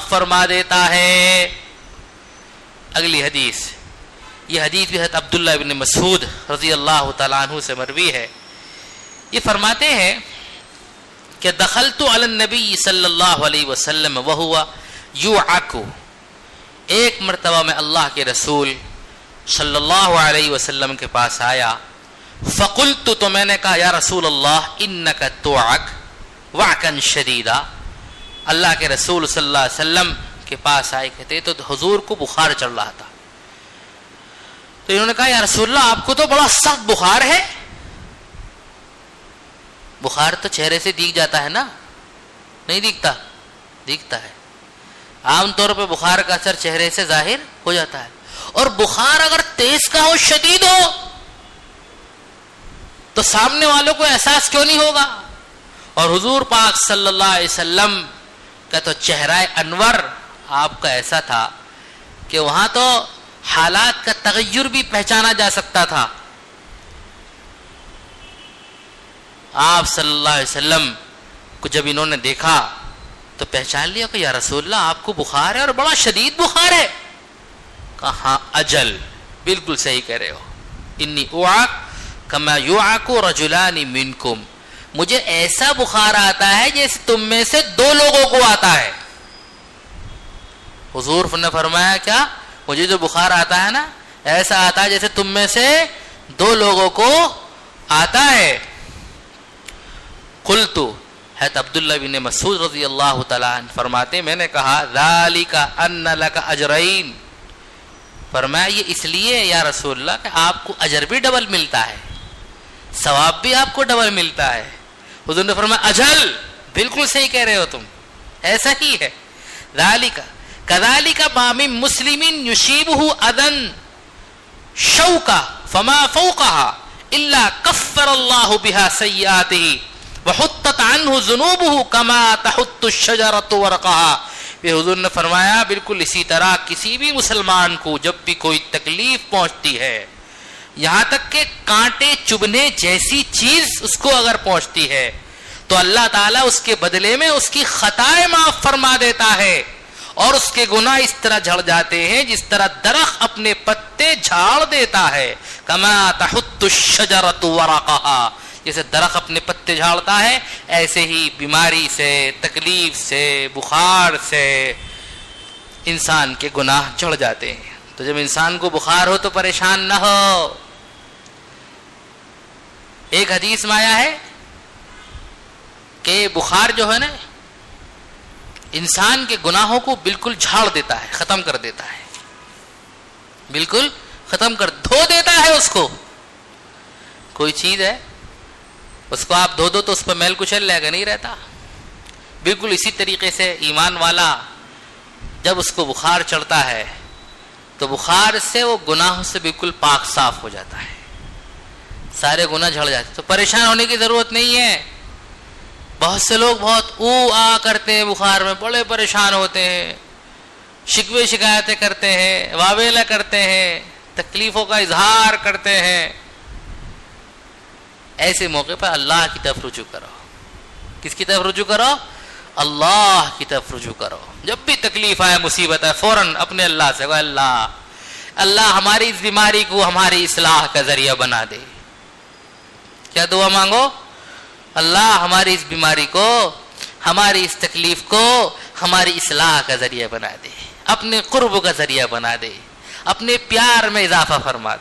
فرما دیتا ہے. اگلی حدیث، یہ حدیث بھی حضرت عبداللہ ابن مسعود رضی اللہ تعالیٰ عنہ سے مروی ہے. یہ فرماتے ہیں کہ دخلت علی النبی صلی اللہ علیہ وسلم وہو یوعک، ایک مرتبہ میں اللہ کے رسول صلی اللہ علیہ وسلم کے پاس آیا. فقلت، تو میں نے کہا یا رسول اللہ انک توعک وعکا شدیدا. اللہ کے رسول صلی اللہ علیہ وسلم کے پاس آئے، کہتے تو حضور کو بخار چڑھ رہا تھا. تو انہوں نے کہا یا رسول اللہ آپ کو تو بڑا سخت بخار ہے. بخار تو چہرے سے دیکھ جاتا ہے نا؟ نہیں دیکھتا؟ دیکھتا ہے. عام طور پہ بخار کا اثر چہرے سے ظاہر ہو جاتا ہے. اور بخار اگر تیز کا ہو، شدید ہو، تو سامنے والوں کو احساس کیوں نہیں ہوگا؟ اور حضور پاک صلی اللہ علیہ وسلم کا تو چہرہ انور آپ کا ایسا تھا کہ وہاں تو حالات کا تغیر بھی پہچانا جا سکتا تھا. آپ صلی اللہ علیہ وسلم کو جب انہوں نے دیکھا تو پہچان لیا کہ یا رسول اللہ آپ کو بخار ہے اور بڑا شدید بخار ہے. کہا اجل، بالکل صحیح کہہ رہے ہو. انی اوعک کما یوعک رجلان منکم، مجھے ایسا بخار آتا ہے جیسے تم میں سے دو لوگوں کو آتا ہے. حضور نے فرمایا کیا؟ مجھے جو بخار آتا ہے نا ایسا آتا ہے جیسے تم میں سے دو لوگوں کو آتا ہے. قلت، حضرت عبداللہ بن مسعود رضی اللہ تعالیٰ عنہ فرماتے میں نے کہا ذالک ان لک اجرین، فرمایا یہ اس لیے یا رسول اللہ کہ آپ کو اجر بھی ڈبل ملتا ہے، ثواب بھی آپ کو ڈبل ملتا ہے. حضور نے فرمایا اجل، بالکل صحیح کہہ رہے ہو تم، ایسا ہی ہے. ذالک کذالک ما من مسلم یصیبہ اذن شوکا فما فوقها الا کفر اللہ بها سیئاتہ وحطت عنہ ذنوبہ کما تحط الشجرۃ ورقها. حضور نے فرمایا بالکل اسی طرح کسی بھی مسلمان کو جب بھی کوئی تکلیف پہنچتی ہے، یہاں تک کہ کانٹے چبھنے جیسی چیز اس کو اگر پہنچتی ہے، تو اللہ تعالیٰ اس کے بدلے میں اس کی خطائیں معاف فرما دیتا ہے اور اس کے گناہ اس طرح جھڑ جاتے ہیں جس طرح درخت اپنے پتے جھاڑ دیتا ہے. کما تحط الشجرۃ ورقها، جیسے درخت اپنے پتے جھاڑتا ہے ایسے ہی بیماری سے، تکلیف سے، بخار سے انسان کے گناہ جھڑ جاتے ہیں. تو جب انسان کو بخار ہو تو پریشان نہ ہو. ایک حدیث میں آیا ہے کہ بخار جو ہے نا انسان کے گناہوں کو بالکل جھاڑ دیتا ہے، ختم کر دیتا ہے، بالکل ختم کر دھو دیتا ہے. اس کو کوئی چیز ہے اس کو آپ دھو دو تو اس پر میل کچل لے گا، نہیں رہتا. بالکل اسی طریقے سے ایمان والا جب اس کو بخار چڑھتا ہے تو بخار سے وہ گناہوں سے بالکل پاک صاف ہو جاتا ہے، سارے گناہ جھڑ جاتے. تو پریشان ہونے کی ضرورت نہیں ہے. بہت سے لوگ بہت او آ کرتے ہیں بخار میں، بڑے پریشان ہوتے ہیں، شکوے شکایتیں کرتے ہیں، واویلا کرتے ہیں، تکلیفوں کا اظہار کرتے ہیں. ایسے موقع پر اللہ کی طرف رجوع کرو. کس کی طرف رجوع کرو؟ اللہ کی طرف رجوع کرو. جب بھی تکلیف آئے، مصیبت ہے، فوراً اپنے اللہ سے کہو اللہ ہماری اس بیماری کو ہماری اصلاح کا ذریعہ بنا دے. کیا دعا مانگو؟ اللہ ہماری اس بیماری کو، ہماری اس تکلیف کو ہماری اصلاح کا ذریعہ بنا دے، اپنے قرب کا ذریعہ بنا دے، اپنے پیار میں اضافہ فرما دے.